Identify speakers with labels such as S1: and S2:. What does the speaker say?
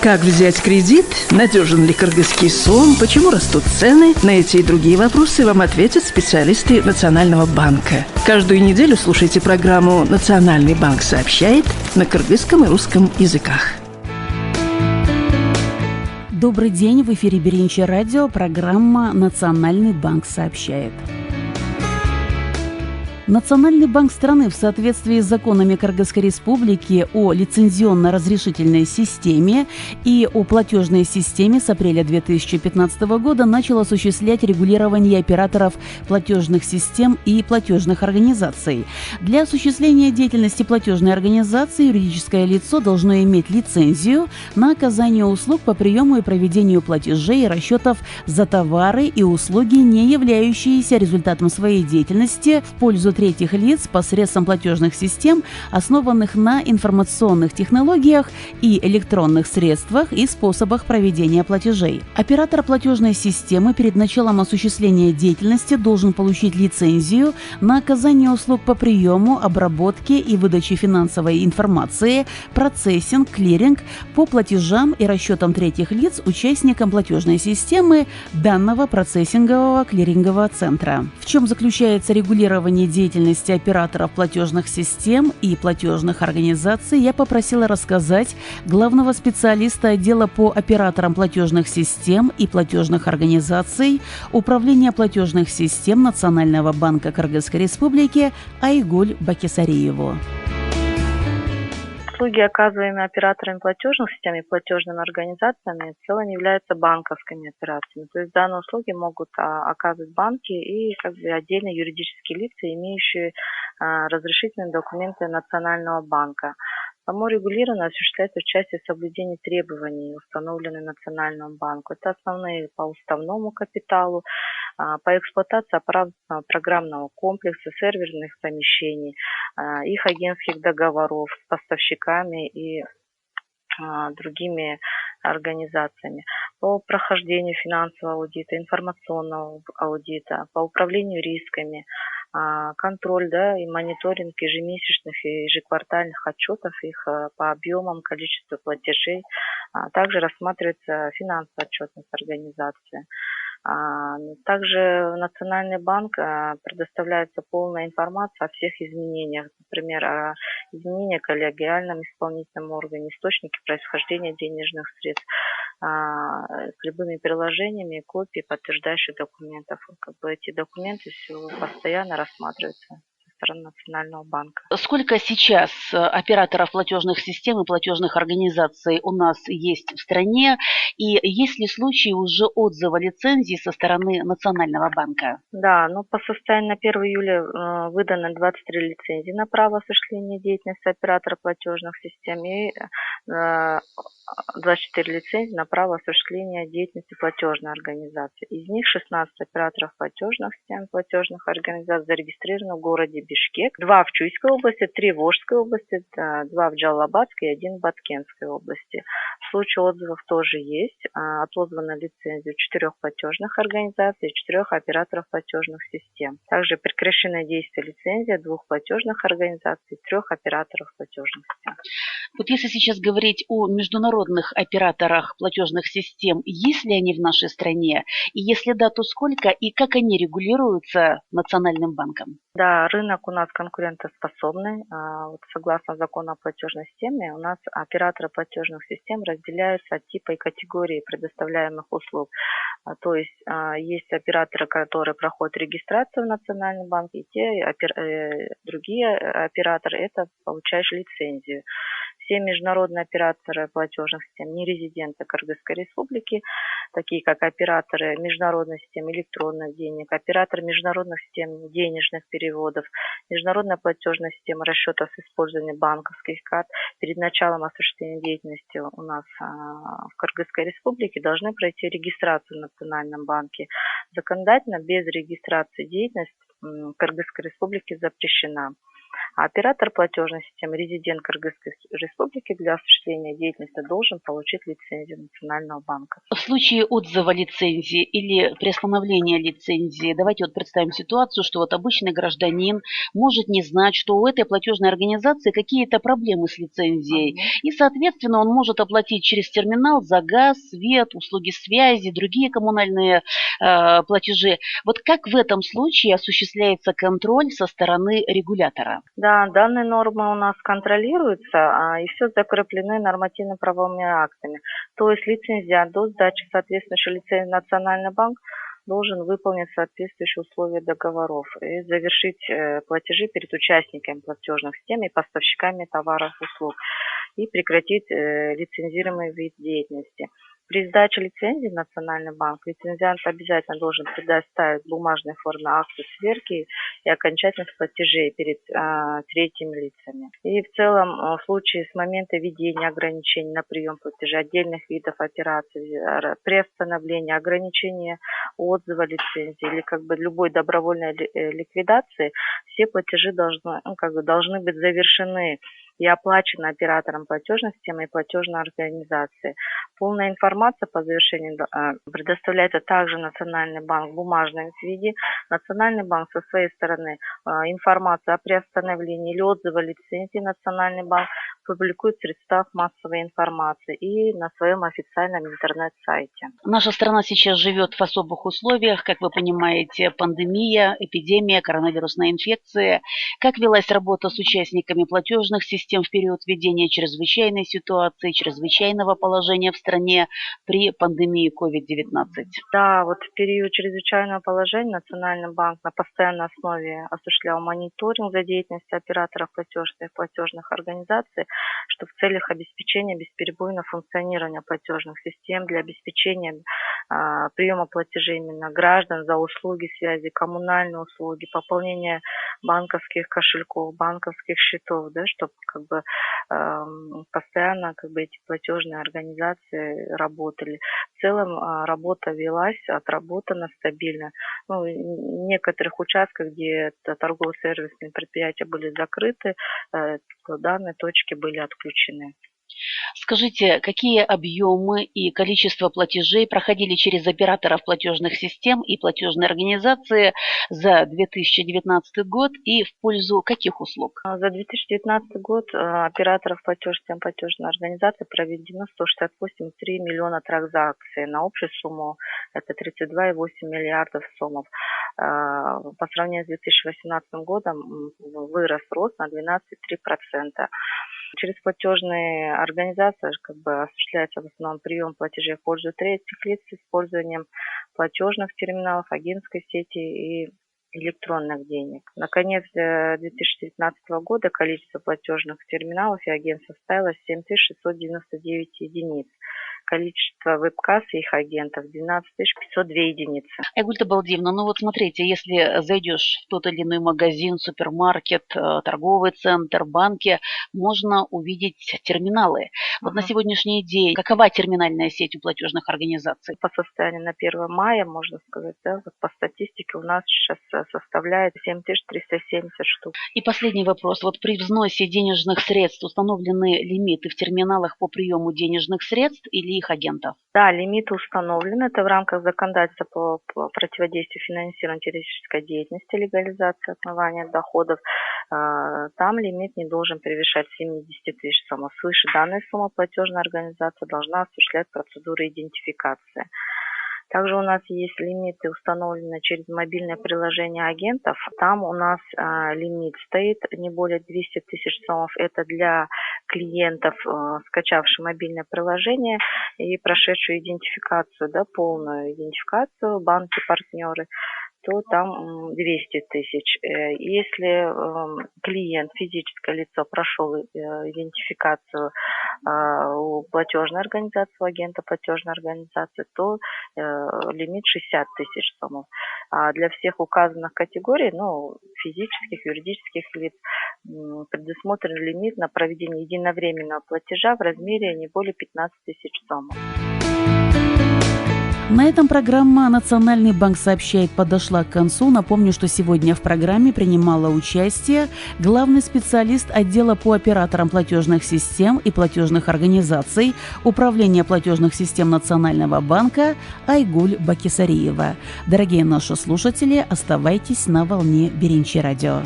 S1: Как взять кредит? Надежен ли кыргызский сом? Почему растут цены? На эти и другие вопросы вам ответят специалисты Национального банка. Каждую неделю слушайте программу «Национальный банк сообщает» на кыргызском и русском языках.
S2: Добрый день, в эфире Беринче радио, программа «Национальный банк сообщает». Национальный банк страны в соответствии с законами Кыргызской Республики о лицензионно-разрешительной системе и о платежной системе с апреля 2015 года начал осуществлять регулирование операторов платежных систем и платежных организаций. Для осуществления деятельности платежной организации юридическое лицо должно иметь лицензию на оказание услуг по приему и проведению платежей и расчетов за товары и услуги, не являющиеся результатом своей деятельности в пользу третьих лиц посредством платежных систем, основанных на информационных технологиях и электронных средствах и способах проведения платежей. Оператор платежной системы перед началом осуществления деятельности должен получить лицензию на оказание услуг по приему, обработке и выдаче финансовой информации, процессинг, клиринг по платежам и расчетам третьих лиц участникам платежной системы данного процессингового клирингового центра. В чем заключается регулирование деятельности операторов платежных систем и платежных организаций, я попросила рассказать главного специалиста отдела по операторам платежных систем и платежных организаций Управления платежных систем Национального банка Кыргызской Республики Айгуль Бакесариеву.
S3: Услуги, оказываемые операторами платежных систем и платежными организациями, в целом являются банковскими операциями. То есть данные услуги могут оказывать банки и отдельные юридические лица, имеющие разрешительные документы Национального банка. Само регулирование осуществляется в части соблюдения требований, установленных Национальному банку. Это основные по уставному капиталу, по эксплуатации аппаратного программного комплекса, серверных помещений, их агентских договоров с поставщиками и другими организациями, по прохождению финансового аудита, информационного аудита, по управлению рисками, контроль, и мониторинг ежемесячных и ежеквартальных отчетов, их по объемам, количеству платежей. Также рассматривается финансовая отчетность организации. Также Национальный банк предоставляется полная информация о всех изменениях, например, о изменениях в коллегиальном исполнительном органе, источнике происхождения денежных средств, с любыми приложениями, копии подтверждающих документов. Эти документы все постоянно рассматриваются со стороны Национального банка.
S2: Сколько сейчас операторов платежных систем и платежных организаций у нас есть в стране? И есть ли случаи уже отзыва лицензии со стороны Национального банка?
S3: Да, по состоянию на 1 июля выдано 23 лицензии на право осуществления деятельности оператора платежных систем и 24 лицензии на право осуществления деятельности платежной организации. Из них 16 операторов платежных систем, платежных организаций зарегистрировано в городе Бишкек, 2 в Чуйской области, 3 в Волжской области, 2 в Джалалабадской и 1 в Баткенской области. В случае отзывов тоже есть. Отозвана лицензия 4 платежных организаций и 4 операторов платежных систем. Также прекращено действие лицензии 2 платежных организаций и 3 операторов платежных систем.
S2: Вот если сейчас говорить о международных операторах платежных систем, есть ли они в нашей стране? И если да, то сколько и как они регулируются Национальным банком?
S3: Да, рынок у нас конкурентоспособный. Согласно закону о платежной системе, у нас операторы платежных систем разделяются от типа и категории предоставляемых услуг. То есть есть операторы, которые проходят регистрацию в Национальном банке, и другие операторы это получающие лицензию. Все международные операторы платежных систем, не резиденты Кыргызской Республики, такие как операторы международной системы электронных денег, операторы международных систем денежных переводов, международная платежная система расчетов с использованием банковских карт, перед началом осуществления деятельности у нас в Кыргызской Республике должны пройти регистрацию в Национальном банке. Законодательно без регистрации деятельность в Кыргызской Республике запрещена. А оператор платежной системы, резидент Кыргызской республики, для осуществления деятельности должен получить лицензию Национального банка.
S2: В случае отзыва лицензии или приостановления лицензии, давайте вот представим ситуацию, что вот обычный гражданин может не знать, что у этой платежной организации какие-то проблемы с лицензией. И, соответственно, он может оплатить через терминал за газ, свет, услуги связи, другие коммунальные платежи. Вот как в этом случае осуществляется контроль со стороны регулятора?
S3: Да, данные нормы у нас контролируются, и все закреплены нормативно-правовыми актами. То есть лицензия до сдачи соответствующей лицензии Национальный банк должен выполнить соответствующие условия договоров и завершить платежи перед участниками платежных систем и поставщиками товаров и услуг и прекратить лицензируемый вид деятельности. При сдаче лицензии в Национальный банк лицензиант обязательно должен предоставить в бумажной форме акты сверки и окончательных платежей перед третьими лицами. И в целом в случае с момента введения ограничений на прием платежей отдельных видов операций, приостановления, ограничения отзыва лицензии или любой добровольной ликвидации, все платежи должны быть завершены и оплачены оператором платежной системы и платежной организации. Полная информация по завершению предоставляется также Национальный банк в бумажном виде. Национальный банк со своей стороны информацию о приостановлении или отзыве лицензии Национальный банк публикует в средствах массовой информации и на своем официальном интернет-сайте.
S2: Наша страна сейчас живет в особых условиях, как вы понимаете, пандемия, эпидемия, коронавирусная инфекция. Как велась работа с участниками платежных систем в период введения чрезвычайной ситуации, чрезвычайного положения в стране при пандемии COVID-19?
S3: Да, вот в период чрезвычайного положения Национальный банк на постоянной основе осуществлял мониторинг за деятельностью операторов платежных организаций, что в целях обеспечения бесперебойного функционирования платежных систем, для обеспечения приема платежей именно граждан за услуги связи, коммунальные услуги, пополнение банковских кошельков, банковских счетов, да, чтобы постоянно эти платежные организации работали. В целом работа велась, отработана стабильно. В некоторых участках, где торгово-сервисные предприятия были закрыты, данные точки были отключены.
S2: Скажите, какие объемы и количество платежей проходили через операторов платежных систем и платежные организации за 2019 год и в пользу каких услуг?
S3: За 2019 год операторов платежных систем платежной организации проведено 168,3 миллиона транзакций на общую сумму это 32,8 миллиардов сомов. По сравнению с 2018 годом вырос рост на 12,3%. Через платежные организации осуществляется в основном прием платежей в пользу третьих лиц с использованием платежных терминалов, агентской сети и электронных денег. На конец 2019 года количество платежных терминалов и агентств составило 7699 единиц. Количество веб-касс и их агентов 12 502 единицы.
S2: Айгуль Табалдиевна, смотрите, если зайдешь в тот или иной магазин, супермаркет, торговый центр, банки, можно увидеть терминалы. Вот на сегодняшний день какова терминальная сеть у платежных организаций?
S3: По состоянию на 1 мая, можно сказать, по статистике у нас сейчас составляет 7370 штук.
S2: И последний вопрос. Вот при взносе денежных средств установлены лимиты в терминалах по приему денежных средств или их агентов?
S3: Да, лимиты установлены. Это в рамках законодательства по противодействию финансированию террористической деятельности, легализации отмывания доходов. Там лимит не должен превышать 70 тысяч сомов. Свыше данной суммы платежная организация должна осуществлять процедуру идентификации. Также у нас есть лимиты, установленные через мобильное приложение агентов. Там у нас лимит стоит не более 200 тысяч сомов. Это для клиентов, скачавших мобильное приложение и прошедшую идентификацию, полную идентификацию, банки-партнеры, то там 200 тысяч. Если клиент, физическое лицо, прошел идентификацию у платежной организации, у агента платежной организации, то лимит 60 тысяч сомов. А для всех указанных категорий, физических, юридических лиц, предусмотрен лимит на проведение единовременного платежа в размере не более 15 тысяч сомов.
S2: На этом программа «Национальный банк сообщает» подошла к концу. Напомню, что сегодня в программе принимала участие главный специалист отдела по операторам платежных систем и платежных организаций Управления платежных систем Национального банка Айгуль Бакисариева. Дорогие наши слушатели, оставайтесь на волне Беренчи радио.